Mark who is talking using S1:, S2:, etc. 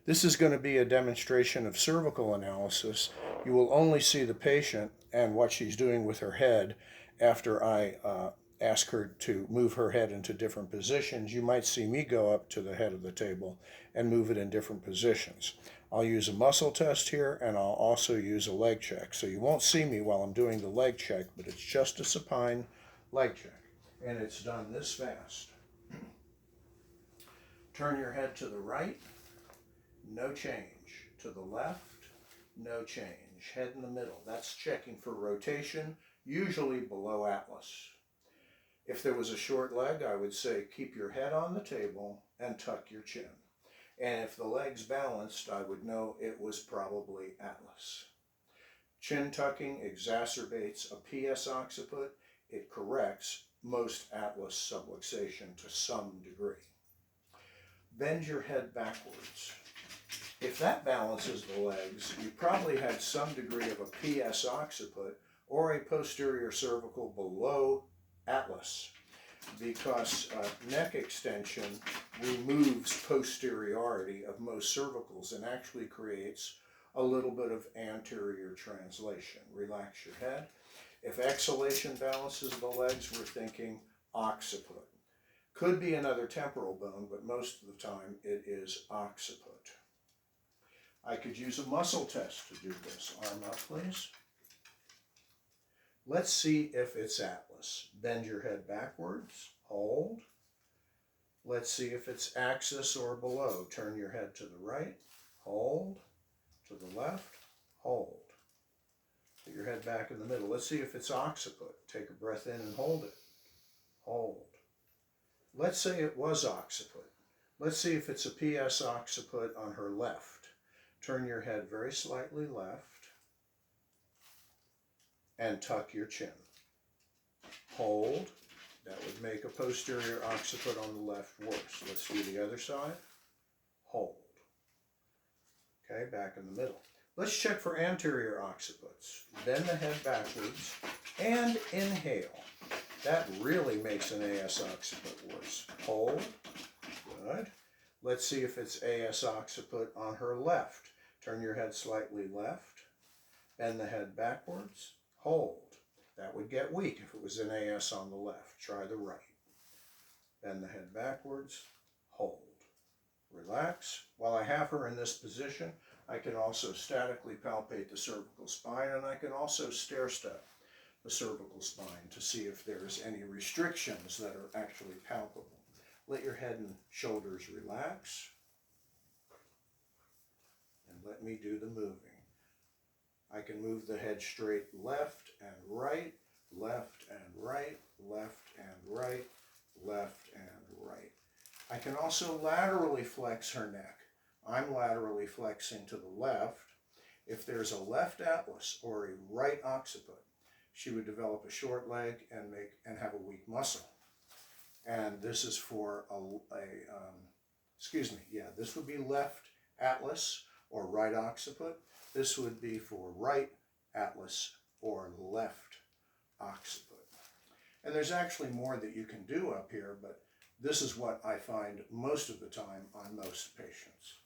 S1: This is going to be a demonstration of cervical analysis. You will only see the patient and what she's doing with her head after I ask her to move her head into different positions. You might see me go up to the head of the table and move it in different positions. I'll use a muscle test here, and I'll also use a leg check. So you won't see me while I'm doing the leg check, but it's just a supine leg check. And it's done this fast. Turn your head to the right, no change. To the left, no change. Head in the middle. That's checking for rotation, usually below atlas. If there was a short leg, I would say keep your head on the table and tuck your chin. And if the leg's balanced, I would know it was probably atlas. Chin tucking exacerbates a PS occiput. It corrects most atlas subluxation to some degree. Bend your head backwards. If that balances the legs, you probably had some degree of a PS occiput or a posterior cervical below atlas, because neck extension removes posteriority of most cervicals and actually creates a little bit of anterior translation. Relax your head. If exhalation balances the legs, we're thinking occiput. Could be another temporal bone, but most of the time it is occiput. I could use a muscle test to do this. Arm up, please. Let's see if it's atlas. Bend your head backwards. Hold. Let's see if it's axis or below. Turn your head to the right. Hold. To the left. Hold. Put your head back in the middle. Let's see if it's occiput. Take a breath in and hold it. Hold. Let's say it was occiput. Let's see if it's a PS occiput on her left. Turn your head very slightly left and tuck your chin. Hold. That would make a posterior occiput on the left worse. Let's do the other side. Hold. Okay, back in the middle. Let's check for anterior occipits. Bend the head backwards and inhale. That really makes an AS occiput worse. Hold. Good. Let's see if it's AS occiput on her left. Turn your head slightly left. Bend the head backwards. Hold. That would get weak if it was an AS on the left. Try the right. Bend the head backwards. Hold. Relax. While I have her in this position, I can also statically palpate the cervical spine, and I can also stair step the cervical spine to see if there's any restrictions that are actually palpable. Let your head and shoulders relax. And let me do the moving. I can move the head straight left and right, left and right, left and right, left and right. I can also laterally flex her neck. I'm laterally flexing to the left. If there's a left atlas or a right occiput, she would develop a short leg and have a weak muscle. And this is for this would be left atlas or right occiput. This would be for right atlas or left occiput. And there's actually more that you can do up here, but this is what I find most of the time on most patients.